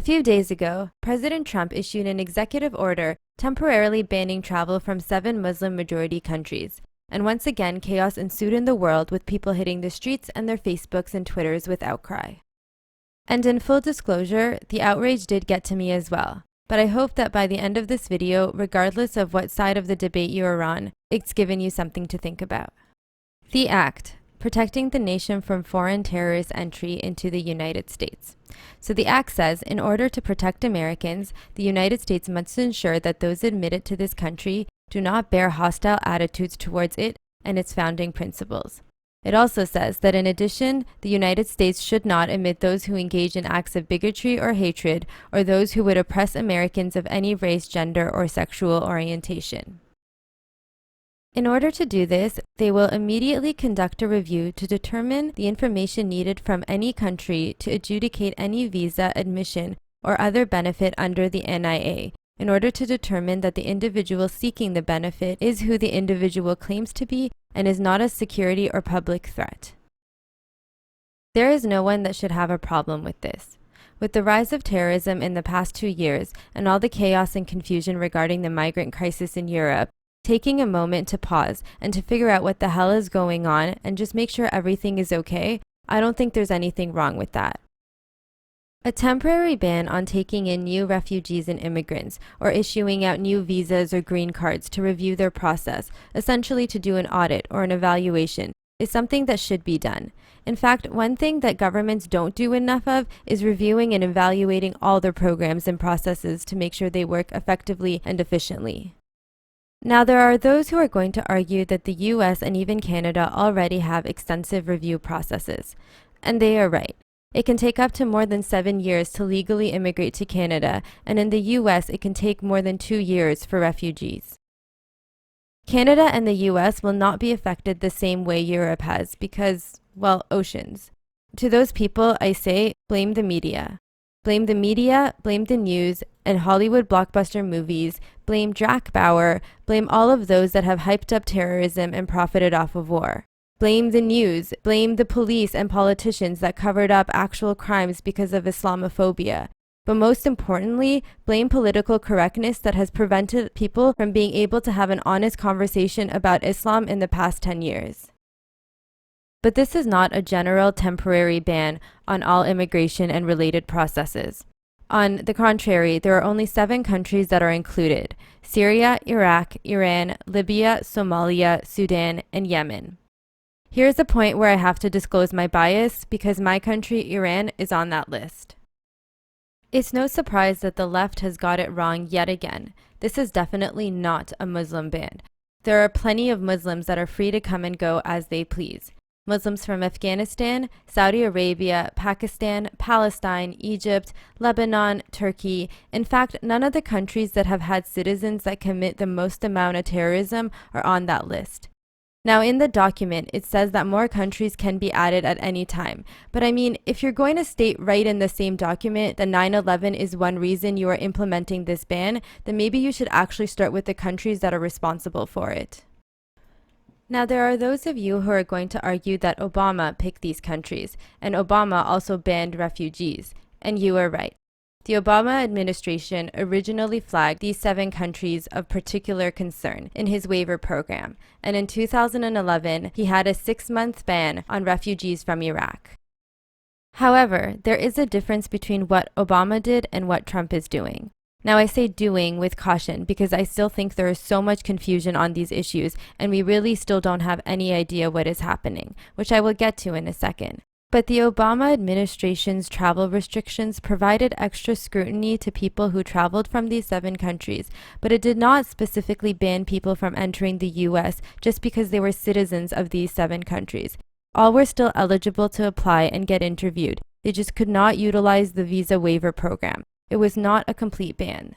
few days ago, President Trump issued an executive order temporarily banning travel from 7 Muslim-majority countries. And once again, chaos ensued in the world, with people hitting the streets and their Facebooks and Twitters with outcry. And in full disclosure, the outrage did get to me as well. But I hope that by the end of this video, regardless of what side of the debate you are on, it's given you something to think about. The Act, protecting the nation from foreign terrorist entry into the United States. So the Act says, in order to protect Americans, the United States must ensure that those admitted to this country do not bear hostile attitudes towards it and its founding principles. It also says that in addition, the United States should not admit those who engage in acts of bigotry or hatred, or those who would oppress Americans of any race, gender, or sexual orientation. In order to do this, they will immediately conduct a review to determine the information needed from any country to adjudicate any visa, admission, or other benefit under the NIA, in order to determine that the individual seeking the benefit is who the individual claims to be and is not a security or public threat. There is no one that should have a problem with this. With the rise of terrorism in the past 2 years and all the chaos and confusion regarding the migrant crisis in Europe, taking a moment to pause and to figure out what the hell is going on and just make sure everything is okay, I don't think there's anything wrong with that. A temporary ban on taking in new refugees and immigrants, or issuing out new visas or green cards to review their process, essentially to do an audit or an evaluation, is something that should be done. In fact, one thing that governments don't do enough of is reviewing and evaluating all their programs and processes to make sure they work effectively and efficiently. Now, there are those who are going to argue that the US and even Canada already have extensive review processes. And they are right. It can take up to more than 7 years to legally immigrate to Canada, and in the US it can take more than 2 years for refugees. Canada and the US will not be affected the same way Europe has because, well, oceans. To those people, I say, blame the media. Blame the media, blame the news, and Hollywood blockbuster movies, blame Jack Bauer, blame all of those that have hyped up terrorism and profited off of war. Blame the news, blame the police and politicians that covered up actual crimes because of Islamophobia. But most importantly, blame political correctness that has prevented people from being able to have an honest conversation about Islam in the past 10 years. But this is not a general temporary ban on all immigration and related processes. On the contrary, there are only 7 countries that are included: Syria, Iraq, Iran, Libya, Somalia, Sudan, and Yemen. Here's the point where I have to disclose my bias, because my country, Iran, is on that list. It's no surprise that the left has got it wrong yet again. This is definitely not a Muslim ban. There are plenty of Muslims that are free to come and go as they please. Muslims from Afghanistan, Saudi Arabia, Pakistan, Palestine, Egypt, Lebanon, Turkey. In fact, none of the countries that have had citizens that commit the most amount of terrorism are on that list. Now, in the document, it says that more countries can be added at any time. But I mean, if you're going to state right in the same document that 9/11 is one reason you are implementing this ban, then maybe you should actually start with the countries that are responsible for it. Now, there are those of you who are going to argue that Obama picked these countries, and Obama also banned refugees. And you are right. The Obama administration originally flagged these 7 countries of particular concern in his waiver program, and in 2011, he had a 6-month ban on refugees from Iraq. However, there is a difference between what Obama did and what Trump is doing. Now, I say doing with caution because I still think there is so much confusion on these issues, and we really still don't have any idea what is happening, which I will get to in a second. But the Obama administration's travel restrictions provided extra scrutiny to people who traveled from these 7 countries, but it did not specifically ban people from entering the US just because they were citizens of these 7 countries. All were still eligible to apply and get interviewed. They just could not utilize the visa waiver program. It was not a complete ban.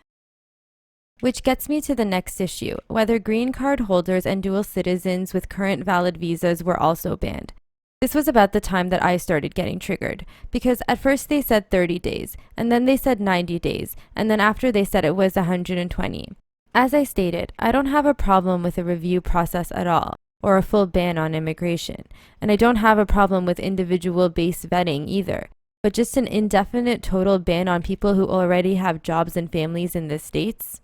Which gets me to the next issue, whether green card holders and dual citizens with current valid visas were also banned. This was about the time that I started getting triggered, because at first they said 30 days, and then they said 90 days, and then after they said it was 120. As I stated, I don't have a problem with a review process at all, or a full ban on immigration, and I don't have a problem with individual-based vetting either. but just an indefinite total ban on people who already have jobs and families in the States.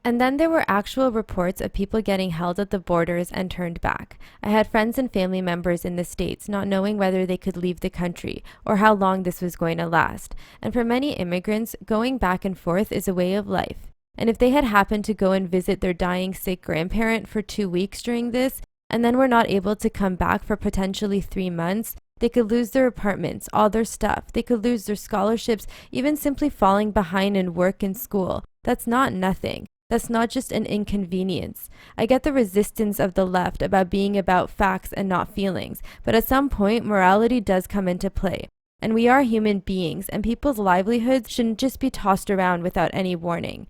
And then there were actual reports of people getting held at the borders and turned back. I had friends and family members in the States not knowing whether they could leave the country or how long this was going to last. And for many immigrants, going back and forth is a way of life. And if they had happened to go and visit their dying sick grandparent for 2 weeks during this, and then were not able to come back for potentially 3 months, they could lose their apartments, all their stuff. They could lose their scholarships, even simply falling behind in work and school. That's not nothing. That's not just an inconvenience. I get the resistance of the left about being about facts and not feelings, but at some point, morality does come into play. And we are human beings, and people's livelihoods shouldn't just be tossed around without any warning.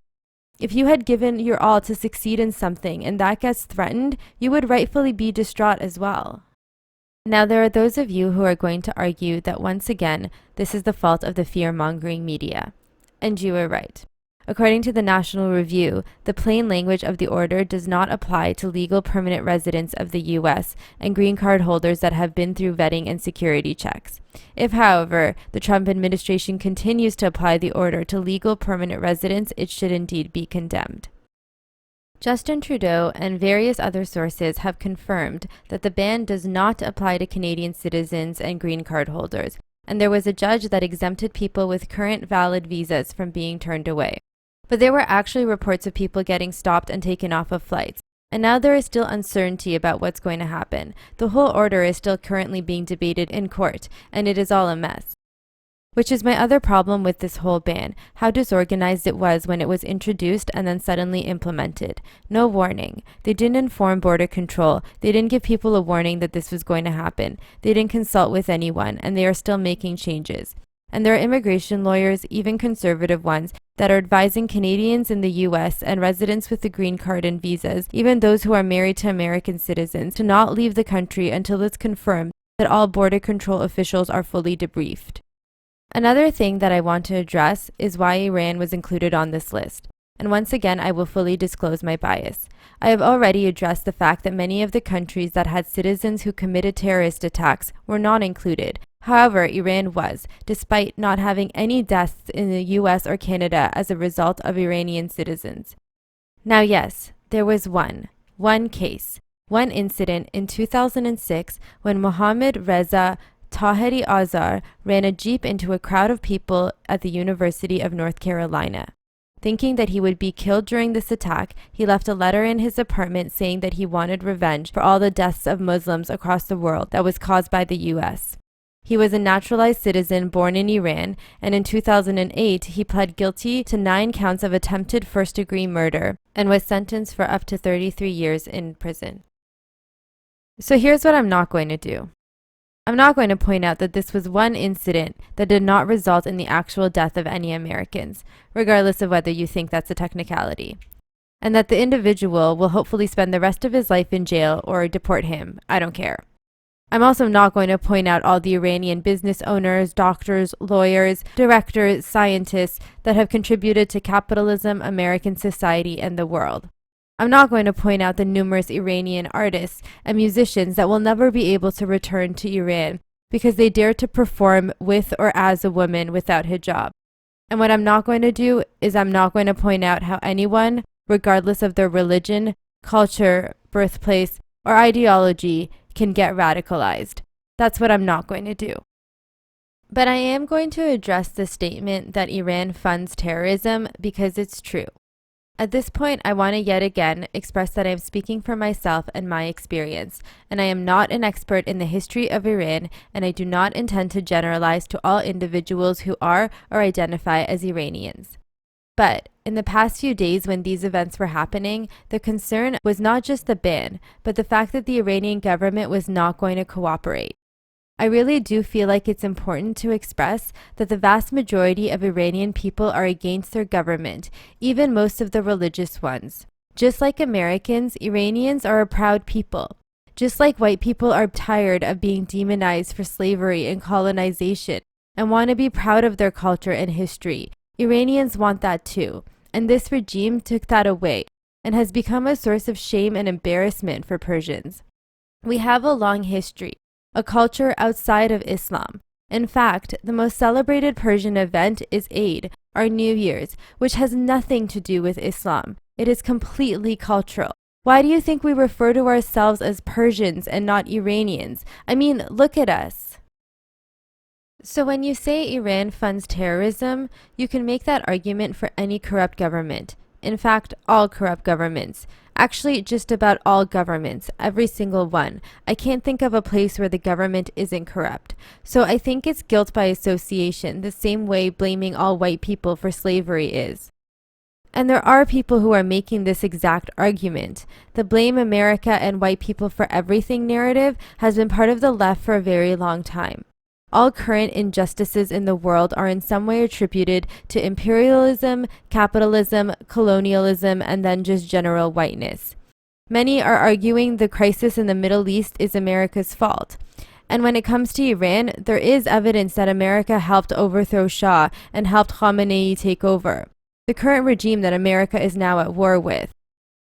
If you had given your all to succeed in something and that gets threatened, you would rightfully be distraught as well. Now, there are those of you who are going to argue that once again, this is the fault of the fear-mongering media. And you are right. According to the National Review, the plain language of the order does not apply to legal permanent residents of the U.S. and green card holders that have been through vetting and security checks. If, however, the Trump administration continues to apply the order to legal permanent residents, it should indeed be condemned. Justin Trudeau and various other sources have confirmed that the ban does not apply to Canadian citizens and green card holders, and there was a judge that exempted people with current valid visas from being turned away. But there were actually reports of people getting stopped and taken off of flights. And now there is still uncertainty about what's going to happen. The whole order is still currently being debated in court, and it is all a mess. Which is my other problem with this whole ban, how disorganized it was when it was introduced and then suddenly implemented. No warning. They didn't inform border control. They didn't give people a warning that this was going to happen. They didn't consult with anyone, and they are still making changes. And there are immigration lawyers, even conservative ones, that are advising Canadians in the U.S. and residents with the green card and visas, even those who are married to American citizens, to not leave the country until it's confirmed that all border control officials are fully debriefed. Another thing that I want to address is why Iran was included on this list. And once again, I will fully disclose my bias. I have already addressed the fact that many of the countries that had citizens who committed terrorist attacks were not included. However, Iran was, despite not having any deaths in the US or Canada as a result of Iranian citizens. Now yes, there was one case, one incident in 2006 when Mohammad Reza Taheri Azar ran a jeep into a crowd of people at the University of North Carolina. Thinking that he would be killed during this attack, he left a letter in his apartment saying that he wanted revenge for all the deaths of Muslims across the world that was caused by the US. He was a naturalized citizen born in Iran, and in 2008 he pled guilty to 9 counts of attempted first-degree murder and was sentenced for up to 33 years in prison. So here's what I'm not going to do. I'm not going to point out that this was one incident that did not result in the actual death of any Americans, regardless of whether you think that's a technicality, and that the individual will hopefully spend the rest of his life in jail or deport him. I don't care. I'm also not going to point out all the Iranian business owners, doctors, lawyers, directors, scientists that have contributed to capitalism, American society, and the world. I'm not going to point out the numerous Iranian artists and musicians that will never be able to return to Iran because they dared to perform with or as a woman without hijab. And what I'm not going to do is I'm not going to point out how anyone, regardless of their religion, culture, birthplace, or ideology, can get radicalized. That's what I'm not going to do. But I am going to address the statement that Iran funds terrorism because it's true. At this point, I want to yet again express that I am speaking for myself and my experience, and I am not an expert in the history of Iran, and I do not intend to generalize to all individuals who are or identify as Iranians. But in the past few days when these events were happening, the concern was not just the ban, but the fact that the Iranian government was not going to cooperate. I really do feel like it's important to express that the vast majority of Iranian people are against their government, even most of the religious ones. Just like Americans, Iranians are a proud people. Just like white people are tired of being demonized for slavery and colonization and want to be proud of their culture and history, Iranians want that too. And this regime took that away and has become a source of shame and embarrassment for Persians. We have a long history, a culture outside of Islam. In fact, the most celebrated Persian event is Eid, our New Year's, which has nothing to do with Islam. It is completely cultural. Why do you think we refer to ourselves as Persians and not Iranians? I mean, look at us. So when you say Iran funds terrorism, you can make that argument for any corrupt government. In fact, all corrupt governments. Actually, just about all governments, every single one. I can't think of a place where the government isn't corrupt. So I think it's guilt by association, the same way blaming all white people for slavery is. And there are people who are making this exact argument. The blame America and white people for everything narrative has been part of the left for a very long time. All current injustices in the world are in some way attributed to imperialism, capitalism, colonialism, and then just general whiteness. Many are arguing the crisis in the Middle East is America's fault. And when it comes to Iran, there is evidence that America helped overthrow Shah and helped Khamenei take over, the current regime that America is now at war with.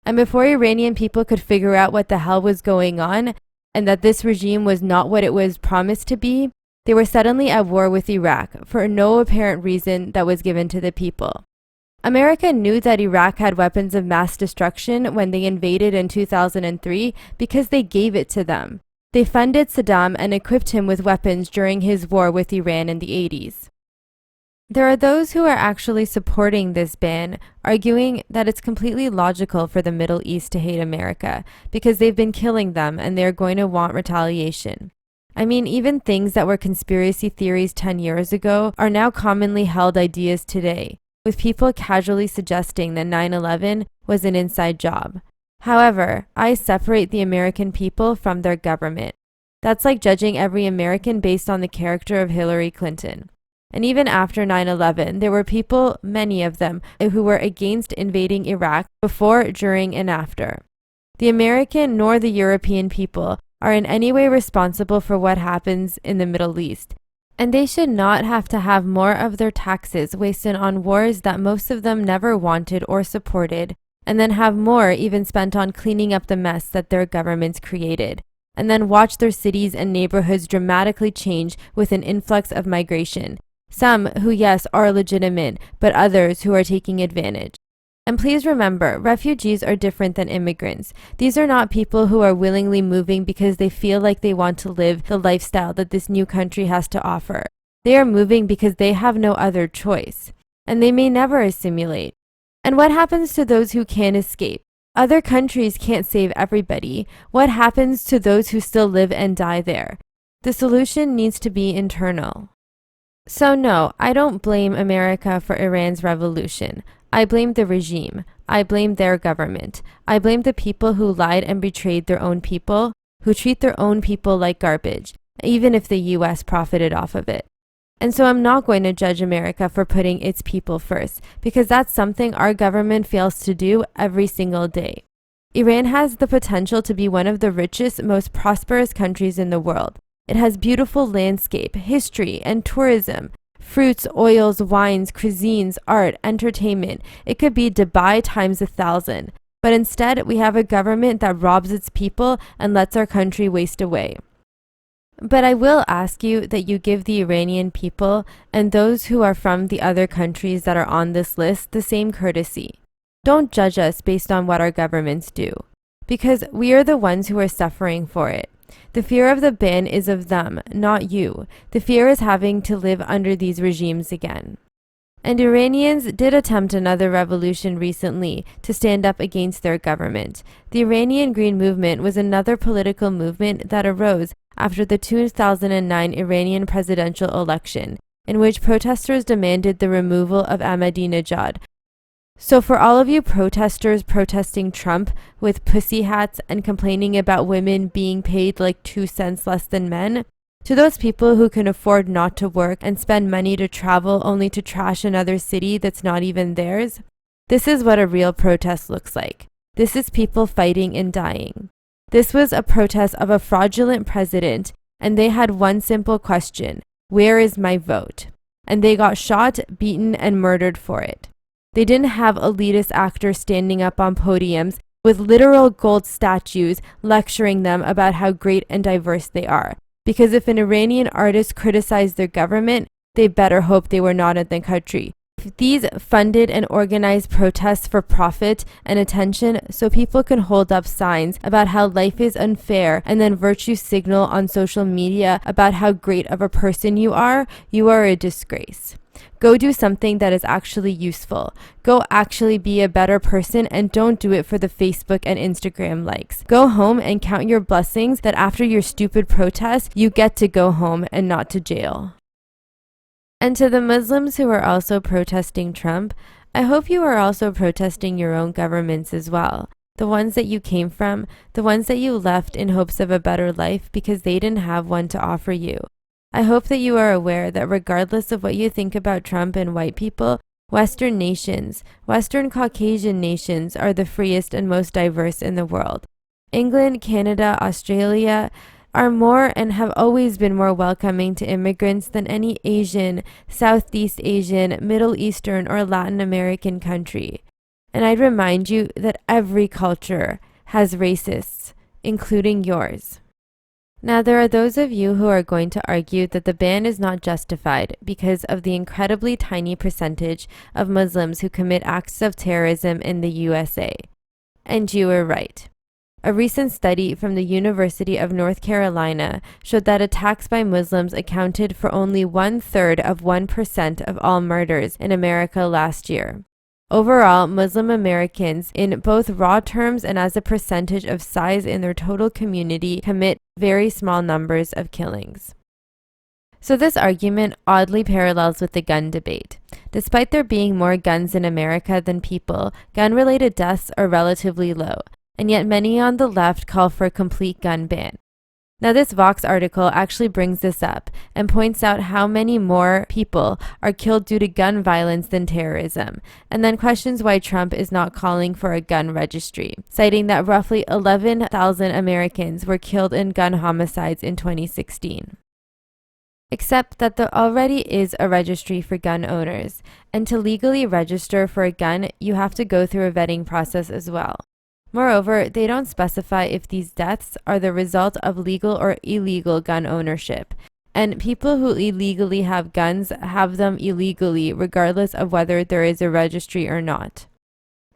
And before Iranian people could figure out what the hell was going on, and that this regime was not what it was promised to be, they were suddenly at war with Iraq for no apparent reason that was given to the people. America knew that Iraq had weapons of mass destruction when they invaded in 2003 because they gave it to them. They funded Saddam and equipped him with weapons during his war with Iran in the 80s. There are those who are actually supporting this ban, arguing that it's completely logical for the Middle East to hate America because they've been killing them and they're going to want retaliation. I mean, even things that were conspiracy theories 10 years ago are now commonly held ideas today, with people casually suggesting that 9/11 was an inside job. However, I separate the American people from their government. That's like judging every American based on the character of Hillary Clinton. And even after 9/11, there were people, many of them, who were against invading Iraq before, during, and after. The American nor the European people are in any way responsible for what happens in the Middle East, and they should not have to have more of their taxes wasted on wars that most of them never wanted or supported, and then have more even spent on cleaning up the mess that their governments created, and then watch their cities and neighborhoods dramatically change with an influx of migration. Some who, yes, are legitimate, but others who are taking advantage. And please remember, refugees are different than immigrants. These are not people who are willingly moving because they feel like they want to live the lifestyle that this new country has to offer. They are moving because they have no other choice, and they may never assimilate. And what happens to those who can't escape? Other countries can't save everybody. What happens to those who still live and die there? The solution needs to be internal. So no, I don't blame America for Iran's revolution. I blame the regime. I blame their government. I blame the people who lied and betrayed their own people, who treat their own people like garbage, even if the US profited off of it. And so I'm not going to judge America for putting its people first, because that's something our government fails to do every single day. Iran has the potential to be one of the richest, most prosperous countries in the world. It has beautiful landscape, history, and tourism. Fruits, oils, wines, cuisines, art, entertainment. It could be Dubai times 1,000. But instead, we have a government that robs its people and lets our country waste away. But I will ask you that you give the Iranian people and those who are from the other countries that are on this list the same courtesy. Don't judge us based on what our governments do, because we are the ones who are suffering for it. The fear of the ban is of them, not you. The fear is having to live under these regimes again. And Iranians did attempt another revolution recently to stand up against their government. The Iranian Green Movement was another political movement that arose after the 2009 Iranian presidential election, in which protesters demanded the removal of Ahmadinejad. So for all of you protesters protesting Trump with pussy hats and complaining about women being paid like 2 cents less than men, to those people who can afford not to work and spend money to travel only to trash another city that's not even theirs, this is what a real protest looks like. This is people fighting and dying. This was a protest of a fraudulent president, and they had one simple question: where is my vote? And they got shot, beaten, and murdered for it. They didn't have elitist actors standing up on podiums with literal gold statues lecturing them about how great and diverse they are, because if an Iranian artist criticized their government, they better hope they were not in the country. These funded and organized protests for profit and attention so people can hold up signs about how life is unfair and then virtue signal on social media about how great of a person you are a disgrace. Go do something that is actually useful. Go actually be a better person and don't do it for the Facebook and Instagram likes. Go home and count your blessings that after your stupid protest, you get to go home and not to jail. And to the Muslims who are also protesting Trump, I hope you are also protesting your own governments as well. The ones that you came from, the ones that you left in hopes of a better life because they didn't have one to offer you. I hope that you are aware that regardless of what you think about Trump and white people, Western nations, Western Caucasian nations are the freest and most diverse in the world. England, Canada, Australia are more and have always been more welcoming to immigrants than any Asian, Southeast Asian, Middle Eastern, or Latin American country. And I'd remind you that every culture has racists, including yours. Now, there are those of you who are going to argue that the ban is not justified because of the incredibly tiny percentage of Muslims who commit acts of terrorism in the USA. And you are right. A recent study from the University of North Carolina showed that attacks by Muslims accounted for only 1/3 of 1% of all murders in America last year. Overall, Muslim Americans, in both raw terms and as a percentage of size in their total community, commit very small numbers of killings. So this argument oddly parallels with the gun debate. Despite there being more guns in America than people, gun-related deaths are relatively low, and yet many on the left call for a complete gun ban. Now this Vox article actually brings this up and points out how many more people are killed due to gun violence than terrorism, and then questions why Trump is not calling for a gun registry, citing that roughly 11,000 Americans were killed in gun homicides in 2016. Except that there already is a registry for gun owners, and to legally register for a gun, you have to go through a vetting process as well. Moreover, they don't specify if these deaths are the result of legal or illegal gun ownership, and people who illegally have guns have them illegally regardless of whether there is a registry or not.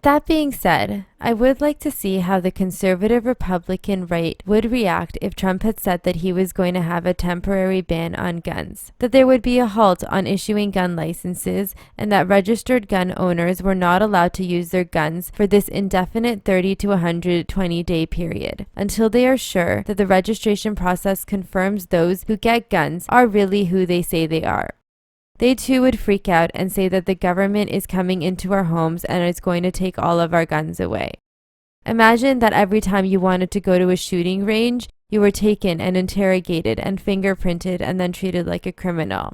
That being said, I would like to see how the conservative Republican right would react if Trump had said that he was going to have a temporary ban on guns, that there would be a halt on issuing gun licenses, and that registered gun owners were not allowed to use their guns for this indefinite 30 to 120-day period, until they are sure that the registration process confirms those who get guns are really who they say they are. They too would freak out and say that the government is coming into our homes and is going to take all of our guns away. Imagine that every time you wanted to go to a shooting range, you were taken and interrogated and fingerprinted and then treated like a criminal.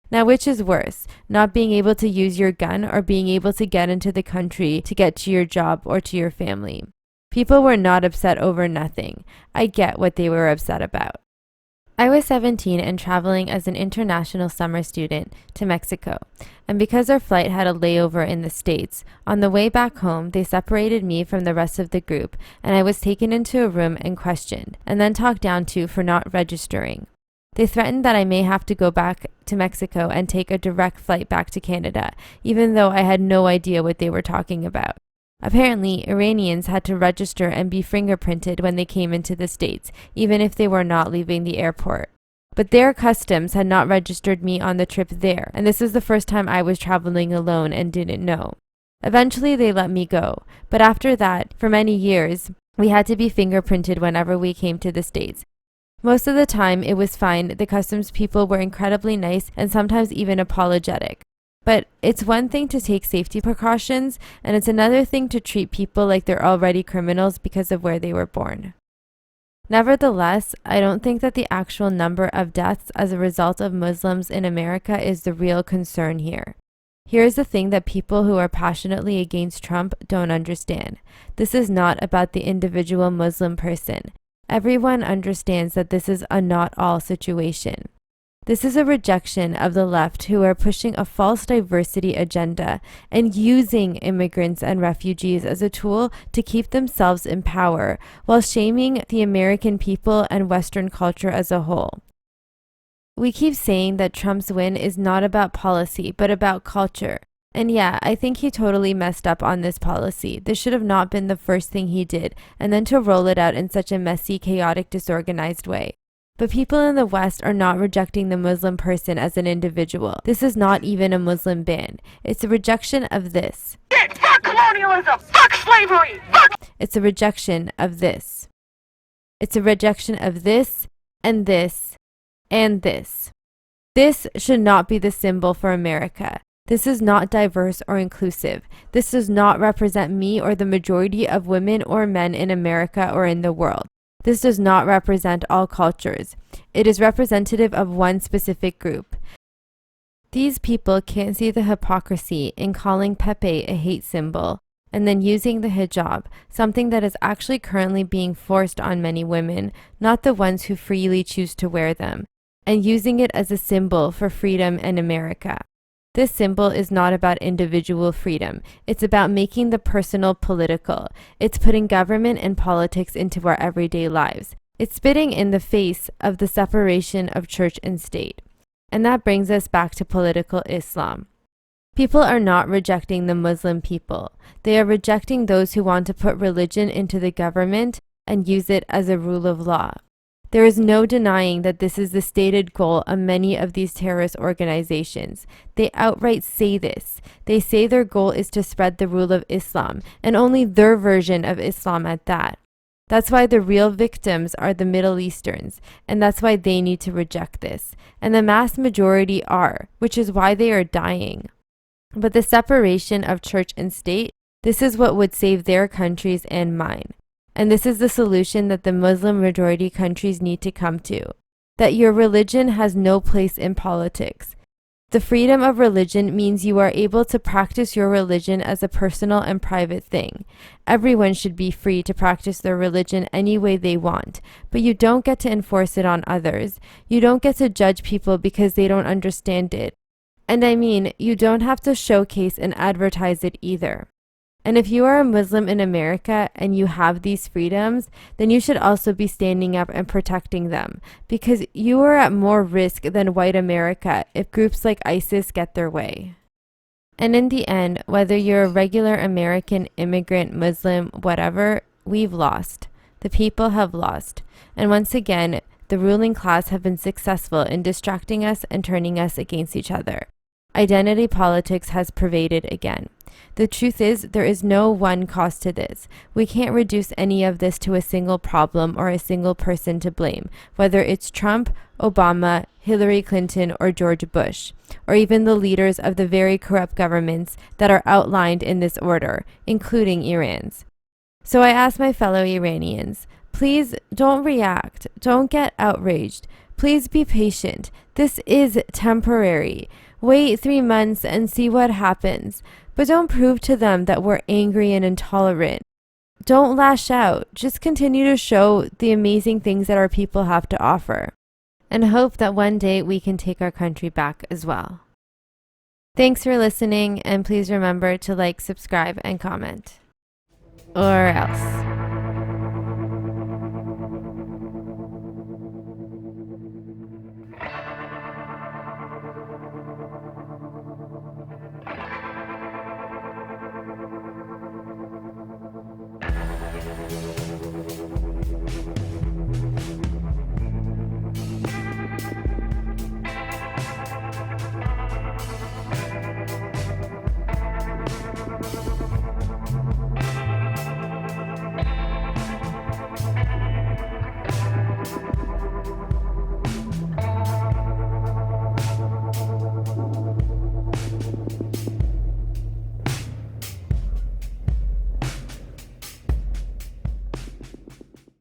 Now, which is worse, not being able to use your gun or being able to get into the country to get to your job or to your family? People were not upset over nothing. I get what they were upset about. I was 17 and traveling as an international summer student to Mexico, and because our flight had a layover in the States, on the way back home they separated me from the rest of the group and I was taken into a room and questioned, and then talked down to for not registering. They threatened that I may have to go back to Mexico and take a direct flight back to Canada, even though I had no idea what they were talking about. Apparently, Iranians had to register and be fingerprinted when they came into the States, even if they were not leaving the airport. But their customs had not registered me on the trip there, and this was the first time I was traveling alone and didn't know. Eventually, they let me go, but after that, for many years, we had to be fingerprinted whenever we came to the States. Most of the time, it was fine. The customs people were incredibly nice and sometimes even apologetic. But it's one thing to take safety precautions, and it's another thing to treat people like they're already criminals because of where they were born. Nevertheless, I don't think that the actual number of deaths as a result of Muslims in America is the real concern here. Here's the thing that people who are passionately against Trump don't understand. This is not about the individual Muslim person. Everyone understands that this is a not all situation. This is a rejection of the left who are pushing a false diversity agenda and using immigrants and refugees as a tool to keep themselves in power while shaming the American people and Western culture as a whole. We keep saying that Trump's win is not about policy, but about culture. And yeah, I think he totally messed up on this policy. This should have not been the first thing he did, and then to roll it out in such a messy, chaotic, disorganized way. But people in the West are not rejecting the Muslim person as an individual. This is not even a Muslim ban. It's a rejection of this. Fuck colonialism! Fuck slavery! Fuck! It's a rejection of this. It's a rejection of this, and this, and this. This should not be the symbol for America. This is not diverse or inclusive. This does not represent me or the majority of women or men in America or in the world. This does not represent all cultures. It is representative of one specific group. These people can't see the hypocrisy in calling Pepe a hate symbol and then using the hijab, something that is actually currently being forced on many women, not the ones who freely choose to wear them, and using it as a symbol for freedom in America. This symbol is not about individual freedom. It's about making the personal political. It's putting government and politics into our everyday lives. It's spitting in the face of the separation of church and state. And that brings us back to political Islam. People are not rejecting the Muslim people. They are rejecting those who want to put religion into the government and use it as a rule of law. There is no denying that this is the stated goal of many of these terrorist organizations. They outright say this. They say their goal is to spread the rule of Islam, and only their version of Islam at that. That's why the real victims are the Middle Easterns, and that's why they need to reject this. And the mass majority are, which is why they are dying. But the separation of church and state, this is what would save their countries and mine. And this is the solution that the Muslim majority countries need to come to. That your religion has no place in politics. The freedom of religion means you are able to practice your religion as a personal and private thing. Everyone should be free to practice their religion any way they want, but you don't get to enforce it on others. You don't get to judge people because they don't understand it. And I mean, you don't have to showcase and advertise it either. And if you are a Muslim in America and you have these freedoms, then you should also be standing up and protecting them, because you are at more risk than white America if groups like ISIS get their way. And in the end, whether you're a regular American, immigrant, Muslim, whatever, we've lost. The people have lost. And once again, the ruling class have been successful in distracting us and turning us against each other. Identity politics has pervaded again. The truth is, there is no one cause to this. We can't reduce any of this to a single problem or a single person to blame, whether it's Trump, Obama, Hillary Clinton, or George Bush, or even the leaders of the very corrupt governments that are outlined in this order, including Iran's. So I ask my fellow Iranians, please don't react. Don't get outraged. Please be patient. This is temporary. Wait 3 months and see what happens. But don't prove to them that we're angry and intolerant. Don't lash out. Just continue to show the amazing things that our people have to offer. And hope that one day we can take our country back as well. Thanks for listening, and please remember to like, subscribe, and comment. Or else.